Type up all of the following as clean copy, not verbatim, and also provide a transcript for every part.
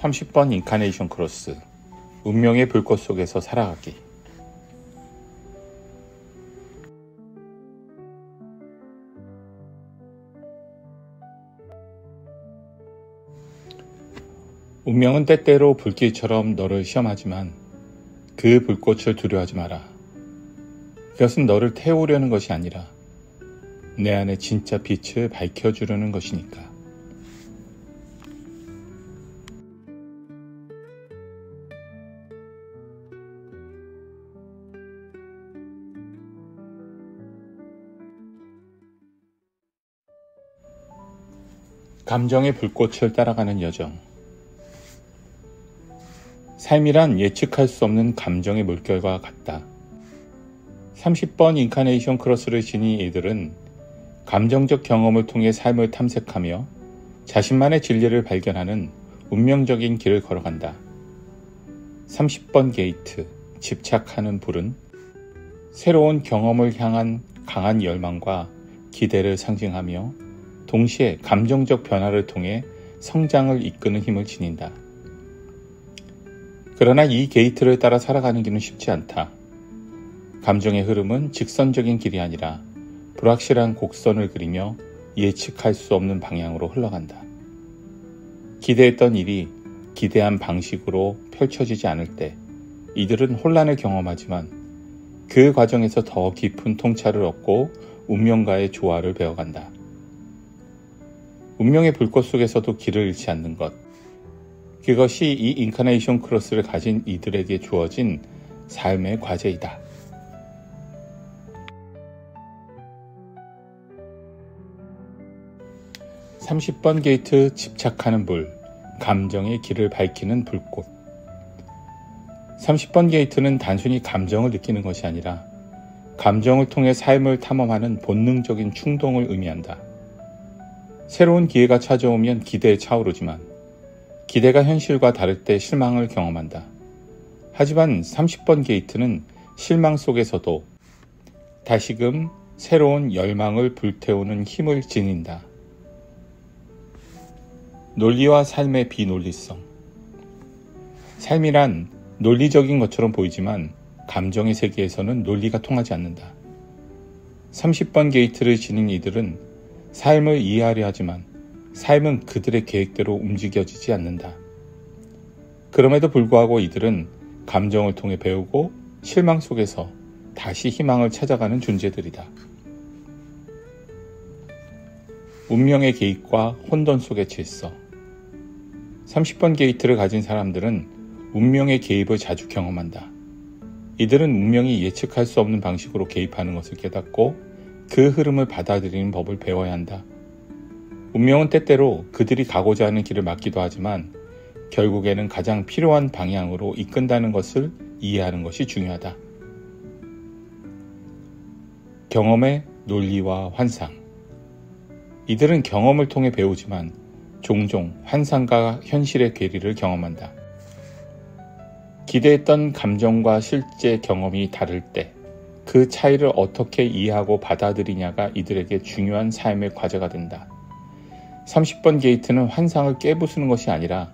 30번 인카네이션 크로스, 운명의 불꽃 속에서 살아가기. 운명은 때때로 불길처럼 너를 시험하지만 그 불꽃을 두려워하지 마라. 그것은 너를 태우려는 것이 아니라 내 안에 진짜 빛을 밝혀주려는 것이니까. 감정의 불꽃을 따라가는 여정. 삶이란 예측할 수 없는 감정의 물결과 같다. 30번 인카네이션 크로스를 지닌 이들은 감정적 경험을 통해 삶을 탐색하며 자신만의 진리를 발견하는 운명적인 길을 걸어간다. 30번 게이트, 집착하는 불은 새로운 경험을 향한 강한 열망과 기대를 상징하며 동시에 감정적 변화를 통해 성장을 이끄는 힘을 지닌다. 그러나 이 게이트를 따라 살아가는 길은 쉽지 않다. 감정의 흐름은 직선적인 길이 아니라 불확실한 곡선을 그리며 예측할 수 없는 방향으로 흘러간다. 기대했던 일이 기대한 방식으로 펼쳐지지 않을 때 이들은 혼란을 경험하지만 그 과정에서 더 깊은 통찰을 얻고 운명과의 조화를 배워간다. 운명의 불꽃 속에서도 길을 잃지 않는 것. 그것이 이 인카네이션 크로스를 가진 이들에게 주어진 삶의 과제이다. (30번) 게이트, 집착하는 불, 감정의 길을 밝히는 불꽃. 30번 게이트는 단순히 감정을 느끼는 것이 아니라 감정을 통해 삶을 탐험하는 본능적인 충동을 의미한다. 새로운 기회가 찾아오면 기대에 차오르지만 기대가 현실과 다를 때 실망을 경험한다. 하지만 30번 게이트는 실망 속에서도 다시금 새로운 열망을 불태우는 힘을 지닌다. 논리와 삶의 비논리성. 삶이란 논리적인 것처럼 보이지만 감정의 세계에서는 논리가 통하지 않는다. 30번 게이트를 지닌 이들은 삶을 이해하려 하지만 삶은 그들의 계획대로 움직여지지 않는다. 그럼에도 불구하고 이들은 감정을 통해 배우고 실망 속에서 다시 희망을 찾아가는 존재들이다. 운명의 개입과 혼돈 속의 질서. 30번 게이트를 가진 사람들은 운명의 개입을 자주 경험한다. 이들은 운명이 예측할 수 없는 방식으로 개입하는 것을 깨닫고 그 흐름을 받아들이는 법을 배워야 한다. 운명은 때때로 그들이 가고자 하는 길을 막기도 하지만 결국에는 가장 필요한 방향으로 이끈다는 것을 이해하는 것이 중요하다. 경험의 논리와 환상. 이들은 경험을 통해 배우지만 종종 환상과 현실의 괴리를 경험한다. 기대했던 감정과 실제 경험이 다를 때 그 차이를 어떻게 이해하고 받아들이냐가 이들에게 중요한 삶의 과제가 된다. 30번 게이트는 환상을 깨부수는 것이 아니라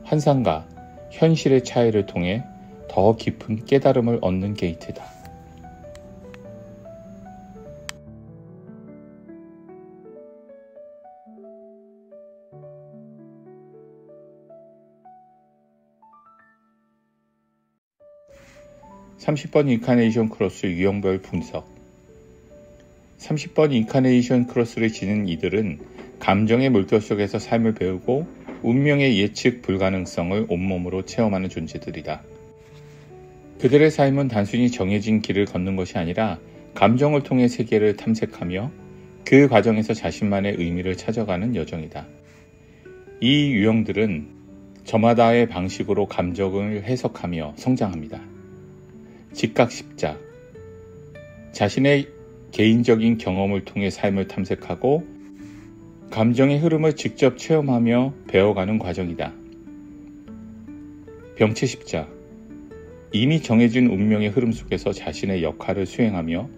환상과 현실의 차이를 통해 더 깊은 깨달음을 얻는 게이트다. (30번) 인카네이션 크로스 유형별 분석. 30번 인카네이션 크로스를 지닌 이들은 감정의 물결 속에서 삶을 배우고 운명의 예측 불가능성을 온몸으로 체험하는 존재들이다. 그들의 삶은 단순히 정해진 길을 걷는 것이 아니라 감정을 통해 세계를 탐색하며 그 과정에서 자신만의 의미를 찾아가는 여정이다. 이 유형들은 저마다의 방식으로 감정을 해석하며 성장합니다. 직각십자. 자신의 개인적인 경험을 통해 삶을 탐색하고 감정의 흐름을 직접 체험하며 배워가는 과정이다. 병치십자. 이미 정해진 운명의 흐름 속에서 자신의 역할을 수행하며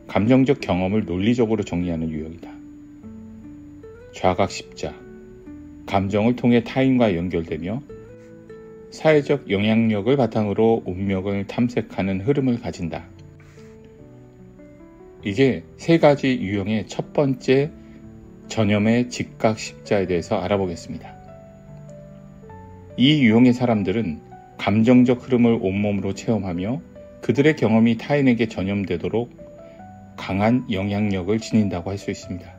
감정적 경험을 논리적으로 정리하는 유형이다. 좌각십자. 감정을 통해 타인과 연결되며 사회적 영향력을 바탕으로 운명을 탐색하는 흐름을 가진다. 이제 세 가지 유형의 첫 번째 전염의 직각 십자에 대해서 알아보겠습니다. 이 유형의 사람들은 감정적 흐름을 온몸으로 체험하며 그들의 경험이 타인에게 전염되도록 강한 영향력을 지닌다고 할 수 있습니다.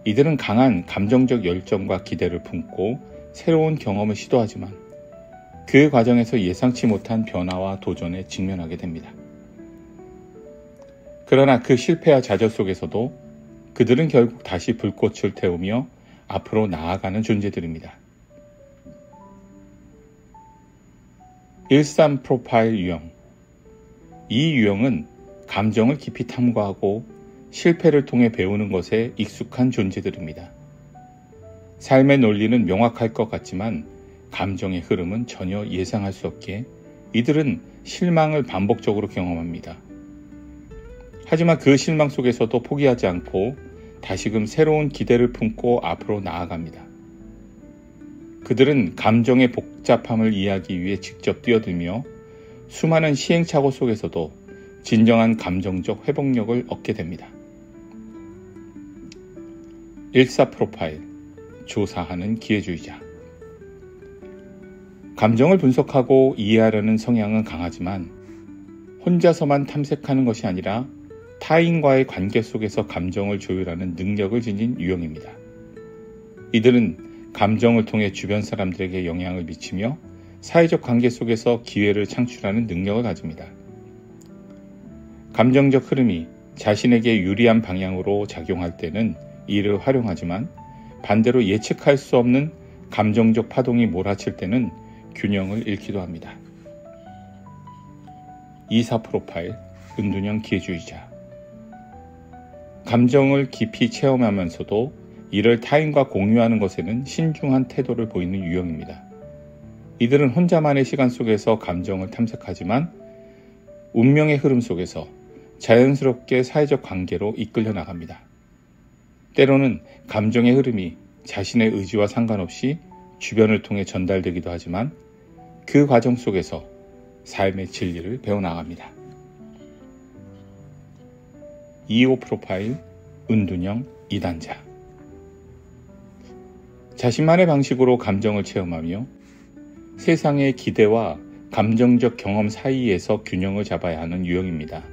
이들은 강한 감정적 열정과 기대를 품고 새로운 경험을 시도하지만 그 과정에서 예상치 못한 변화와 도전에 직면하게 됩니다. 그러나 그 실패와 좌절 속에서도 그들은 결국 다시 불꽃을 태우며 앞으로 나아가는 존재들입니다. 13 프로파일 유형. 이 유형은 감정을 깊이 탐구하고 실패를 통해 배우는 것에 익숙한 존재들입니다. 삶의 논리는 명확할 것 같지만 감정의 흐름은 전혀 예상할 수 없기에 이들은 실망을 반복적으로 경험합니다. 하지만 그 실망 속에서도 포기하지 않고 다시금 새로운 기대를 품고 앞으로 나아갑니다. 그들은 감정의 복잡함을 이해하기 위해 직접 뛰어들며 수많은 시행착오 속에서도 진정한 감정적 회복력을 얻게 됩니다. 14 프로파일, 조사하는 기회주의자. 감정을 분석하고 이해하려는 성향은 강하지만 혼자서만 탐색하는 것이 아니라 타인과의 관계 속에서 감정을 조율하는 능력을 지닌 유형입니다. 이들은 감정을 통해 주변 사람들에게 영향을 미치며 사회적 관계 속에서 기회를 창출하는 능력을 가집니다. 감정적 흐름이 자신에게 유리한 방향으로 작용할 때는 이를 활용하지만 반대로 예측할 수 없는 감정적 파동이 몰아칠 때는 균형을 잃기도 합니다. 24 프로파일, 은둔형 기회주의자. 감정을 깊이 체험하면서도 이를 타인과 공유하는 것에는 신중한 태도를 보이는 유형입니다. 이들은 혼자만의 시간 속에서 감정을 탐색하지만 운명의 흐름 속에서 자연스럽게 사회적 관계로 이끌려 나갑니다. 때로는 감정의 흐름이 자신의 의지와 상관없이 주변을 통해 전달되기도 하지만 그 과정 속에서 삶의 진리를 배워나갑니다. 25 프로파일, 은둔형 이단자. 자신만의 방식으로 감정을 체험하며 세상의 기대와 감정적 경험 사이에서 균형을 잡아야 하는 유형입니다.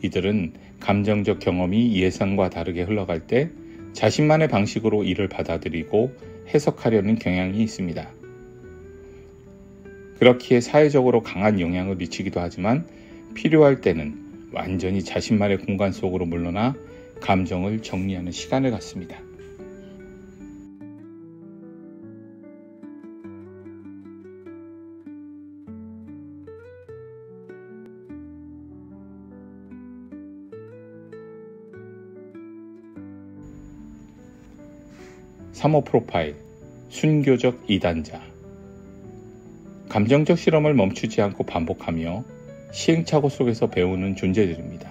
이들은 감정적 경험이 예상과 다르게 흘러갈 때 자신만의 방식으로 이를 받아들이고 해석하려는 경향이 있습니다. 그렇기에 사회적으로 강한 영향을 미치기도 하지만 필요할 때는 완전히 자신만의 공간 속으로 물러나 감정을 정리하는 시간을 갖습니다. (35) 프로파일, 순교적 이단자. 감정적 실험을 멈추지 않고 반복하며 시행착오 속에서 배우는 존재들입니다.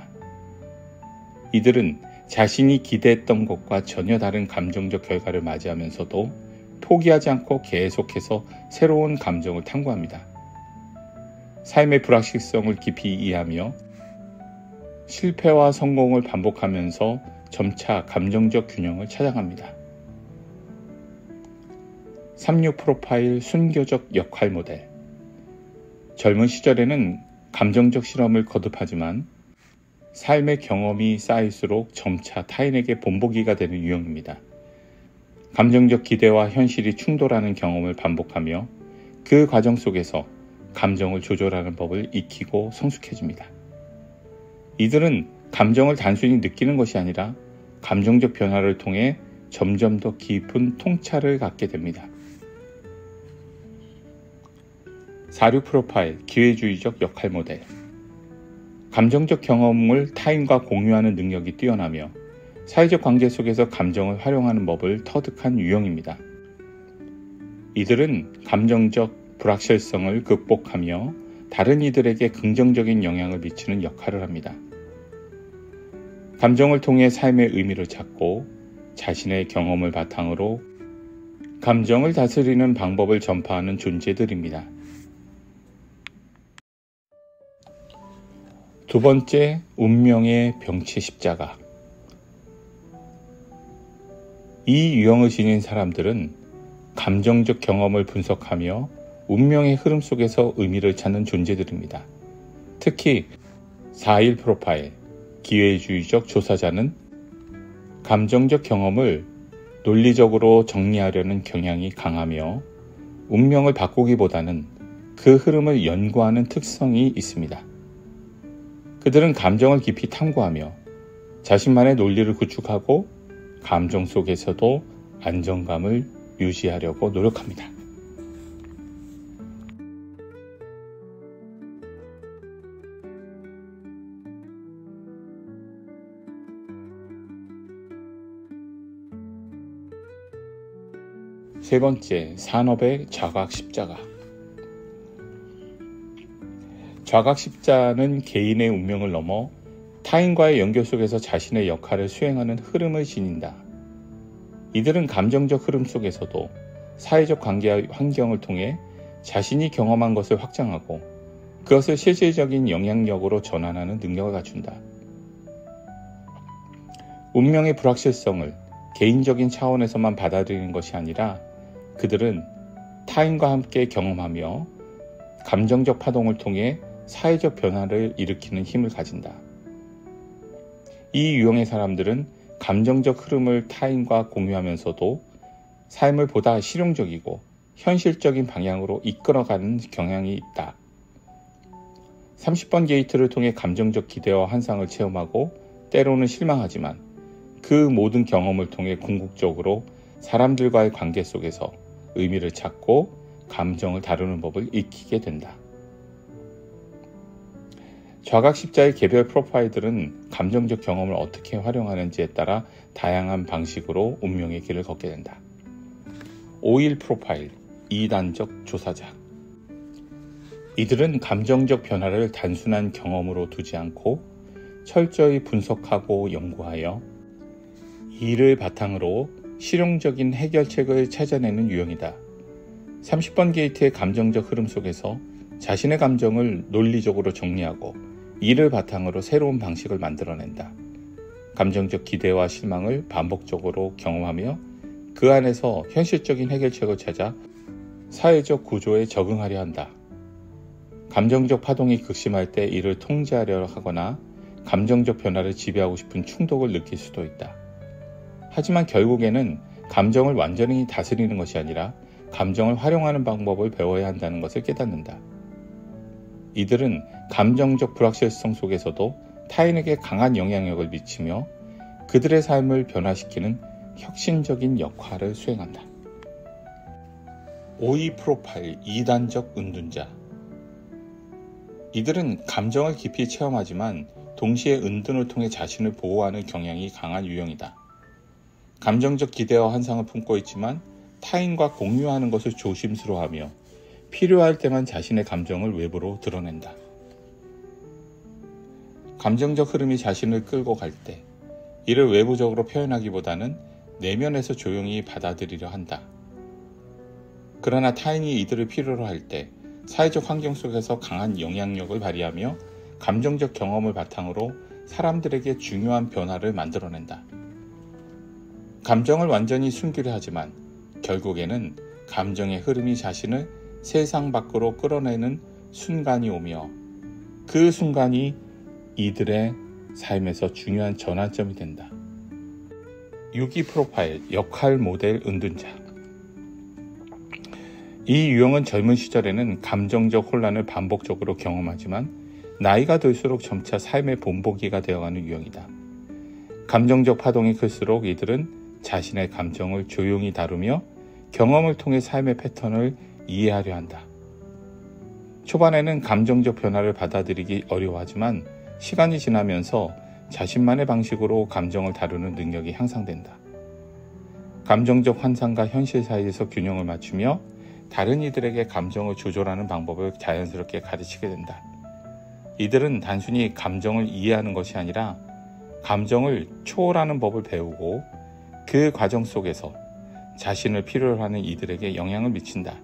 이들은 자신이 기대했던 것과 전혀 다른 감정적 결과를 맞이하면서도 포기하지 않고 계속해서 새로운 감정을 탐구합니다. 삶의 불확실성을 깊이 이해하며 실패와 성공을 반복하면서 점차 감정적 균형을 찾아갑니다. 36 프로파일, 순교적 역할 모델. 젊은 시절에는 감정적 실험을 거듭하지만 삶의 경험이 쌓일수록 점차 타인에게 본보기가 되는 유형입니다. 감정적 기대와 현실이 충돌하는 경험을 반복하며 그 과정 속에서 감정을 조절하는 법을 익히고 성숙해집니다. 이들은 감정을 단순히 느끼는 것이 아니라 감정적 변화를 통해 점점 더 깊은 통찰을 갖게 됩니다. 46 프로파일, 기회주의적 역할 모델. 감정적 경험을 타인과 공유하는 능력이 뛰어나며 사회적 관계 속에서 감정을 활용하는 법을 터득한 유형입니다. 이들은 감정적 불확실성을 극복하며 다른 이들에게 긍정적인 영향을 미치는 역할을 합니다. 감정을 통해 삶의 의미를 찾고 자신의 경험을 바탕으로 감정을 다스리는 방법을 전파하는 존재들입니다. 두 번째, 운명의 병치 십자가. 이 유형을 지닌 사람들은 감정적 경험을 분석하며 운명의 흐름 속에서 의미를 찾는 존재들입니다. 특히 4.1 프로파일, 기회주의적 조사자는 감정적 경험을 논리적으로 정리하려는 경향이 강하며 운명을 바꾸기보다는 그 흐름을 연구하는 특성이 있습니다. 그들은 감정을 깊이 탐구하며 자신만의 논리를 구축하고 감정 속에서도 안정감을 유지하려고 노력합니다. 세 번째, 산업의 좌각 십자가. 좌각 십자는 개인의 운명을 넘어 타인과의 연결 속에서 자신의 역할을 수행하는 흐름을 지닌다. 이들은 감정적 흐름 속에서도 사회적 관계와 환경을 통해 자신이 경험한 것을 확장하고 그것을 실질적인 영향력으로 전환하는 능력을 갖춘다. 운명의 불확실성을 개인적인 차원에서만 받아들이는 것이 아니라 그들은 타인과 함께 경험하며 감정적 파동을 통해 사회적 변화를 일으키는 힘을 가진다. 이 유형의 사람들은 감정적 흐름을 타인과 공유하면서도 삶을 보다 실용적이고 현실적인 방향으로 이끌어가는 경향이 있다. 30번 게이트를 통해 감정적 기대와 환상을 체험하고 때로는 실망하지만 그 모든 경험을 통해 궁극적으로 사람들과의 관계 속에서 의미를 찾고 감정을 다루는 법을 익히게 된다. 좌각 십자의 개별 프로파일들은 감정적 경험을 어떻게 활용하는지에 따라 다양한 방식으로 운명의 길을 걷게 된다. 5.1 프로파일, 2단적 조사자. 이들은 감정적 변화를 단순한 경험으로 두지 않고 철저히 분석하고 연구하여 이를 바탕으로 실용적인 해결책을 찾아내는 유형이다. 30번 게이트의 감정적 흐름 속에서 자신의 감정을 논리적으로 정리하고 이를 바탕으로 새로운 방식을 만들어낸다. 감정적 기대와 실망을 반복적으로 경험하며 그 안에서 현실적인 해결책을 찾아 사회적 구조에 적응하려 한다. 감정적 파동이 극심할 때 이를 통제하려 하거나 감정적 변화를 지배하고 싶은 충동을 느낄 수도 있다. 하지만 결국에는 감정을 완전히 다스리는 것이 아니라 감정을 활용하는 방법을 배워야 한다는 것을 깨닫는다. 이들은 감정적 불확실성 속에서도 타인에게 강한 영향력을 미치며 그들의 삶을 변화시키는 혁신적인 역할을 수행한다. 5.2 프로파일 2단적 은둔자. 이들은 감정을 깊이 체험하지만 동시에 은둔을 통해 자신을 보호하는 경향이 강한 유형이다. 감정적 기대와 환상을 품고 있지만 타인과 공유하는 것을 조심스러워하며 필요할 때만 자신의 감정을 외부로 드러낸다. 감정적 흐름이 자신을 끌고 갈 때 이를 외부적으로 표현하기보다는 내면에서 조용히 받아들이려 한다. 그러나 타인이 이들을 필요로 할 때 사회적 환경 속에서 강한 영향력을 발휘하며 감정적 경험을 바탕으로 사람들에게 중요한 변화를 만들어낸다. 감정을 완전히 숨기려 하지만 결국에는 감정의 흐름이 자신을 세상 밖으로 끌어내는 순간이 오며 그 순간이 이들의 삶에서 중요한 전환점이 된다. 6.2 프로파일 역할 모델 은둔자. 이 유형은 젊은 시절에는 감정적 혼란을 반복적으로 경험하지만 나이가 들수록 점차 삶의 본보기가 되어가는 유형이다. 감정적 파동이 클수록 이들은 자신의 감정을 조용히 다루며 경험을 통해 삶의 패턴을 이해하려 한다. 초반에는 감정적 변화를 받아들이기 어려워하지만 시간이 지나면서 자신만의 방식으로 감정을 다루는 능력이 향상된다. 감정적 환상과 현실 사이에서 균형을 맞추며 다른 이들에게 감정을 조절하는 방법을 자연스럽게 가르치게 된다. 이들은 단순히 감정을 이해하는 것이 아니라 감정을 초월하는 법을 배우고 그 과정 속에서 자신을 필요로 하는 이들에게 영향을 미친다.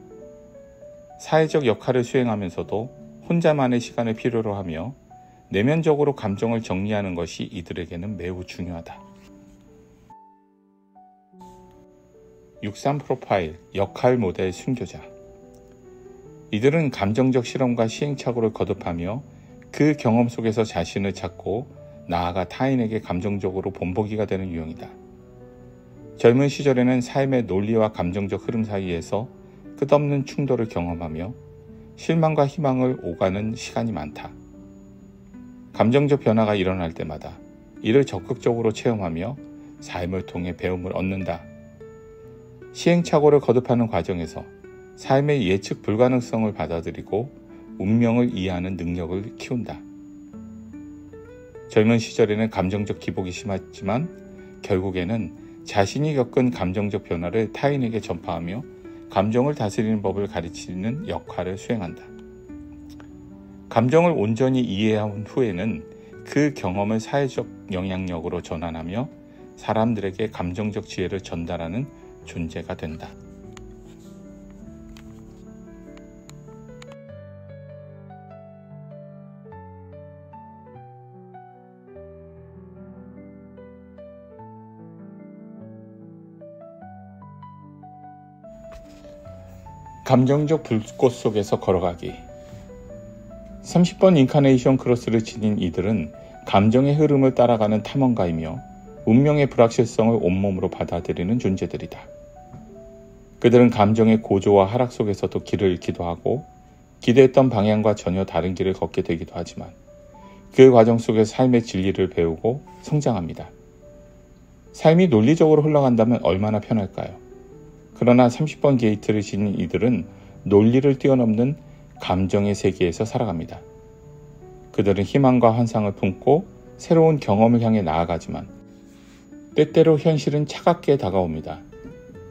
사회적 역할을 수행하면서도 혼자만의 시간을 필요로 하며 내면적으로 감정을 정리하는 것이 이들에게는 매우 중요하다. 63 프로파일 역할 모델 순교자. 이들은 감정적 실험과 시행착오를 거듭하며 그 경험 속에서 자신을 찾고 나아가 타인에게 감정적으로 본보기가 되는 유형이다. 젊은 시절에는 삶의 논리와 감정적 흐름 사이에서 끝없는 충돌을 경험하며 실망과 희망을 오가는 시간이 많다. 감정적 변화가 일어날 때마다 이를 적극적으로 체험하며 삶을 통해 배움을 얻는다. 시행착오를 거듭하는 과정에서 삶의 예측 불가능성을 받아들이고 운명을 이해하는 능력을 키운다. 젊은 시절에는 감정적 기복이 심했지만 결국에는 자신이 겪은 감정적 변화를 타인에게 전파하며 감정을 다스리는 법을 가르치는 역할을 수행한다. 감정을 온전히 이해한 후에는 그 경험을 사회적 영향력으로 전환하며 사람들에게 감정적 지혜를 전달하는 존재가 된다. 감정적 불꽃 속에서 걸어가기. 30번 인카네이션 크로스를 지닌 이들은 감정의 흐름을 따라가는 탐험가이며 운명의 불확실성을 온몸으로 받아들이는 존재들이다. 그들은 감정의 고조와 하락 속에서도 길을 잃기도 하고 기대했던 방향과 전혀 다른 길을 걷게 되기도 하지만 그 과정 속에 삶의 진리를 배우고 성장합니다. 삶이 논리적으로 흘러간다면 얼마나 편할까요? 그러나 30번 게이트를 지닌 이들은 논리를 뛰어넘는 감정의 세계에서 살아갑니다. 그들은 희망과 환상을 품고 새로운 경험을 향해 나아가지만 때때로 현실은 차갑게 다가옵니다.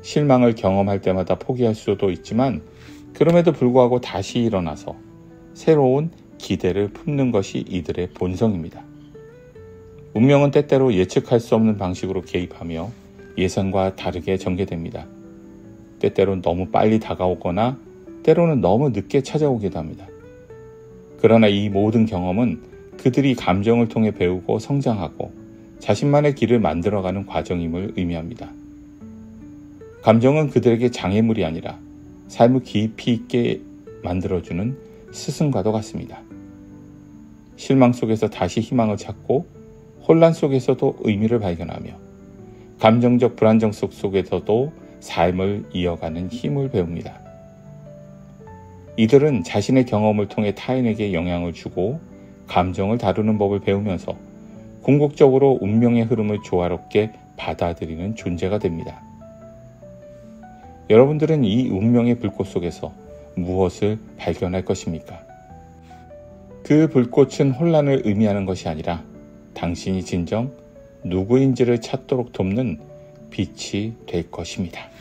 실망을 경험할 때마다 포기할 수도 있지만 그럼에도 불구하고 다시 일어나서 새로운 기대를 품는 것이 이들의 본성입니다. 운명은 때때로 예측할 수 없는 방식으로 개입하며 예상과 다르게 전개됩니다. 때때로 너무 빨리 다가오거나 때로는 너무 늦게 찾아오기도 합니다. 그러나 이 모든 경험은 그들이 감정을 통해 배우고 성장하고 자신만의 길을 만들어가는 과정임을 의미합니다. 감정은 그들에게 장애물이 아니라 삶을 깊이 있게 만들어주는 스승과도 같습니다. 실망 속에서 다시 희망을 찾고 혼란 속에서도 의미를 발견하며 감정적 불안정 속에서도 삶을 이어가는 힘을 배웁니다. 이들은 자신의 경험을 통해 타인에게 영향을 주고 감정을 다루는 법을 배우면서 궁극적으로 운명의 흐름을 조화롭게 받아들이는 존재가 됩니다. 여러분들은 이 운명의 불꽃 속에서 무엇을 발견할 것입니까? 그 불꽃은 혼란을 의미하는 것이 아니라 당신이 진정 누구인지를 찾도록 돕는 빛이 될 것입니다.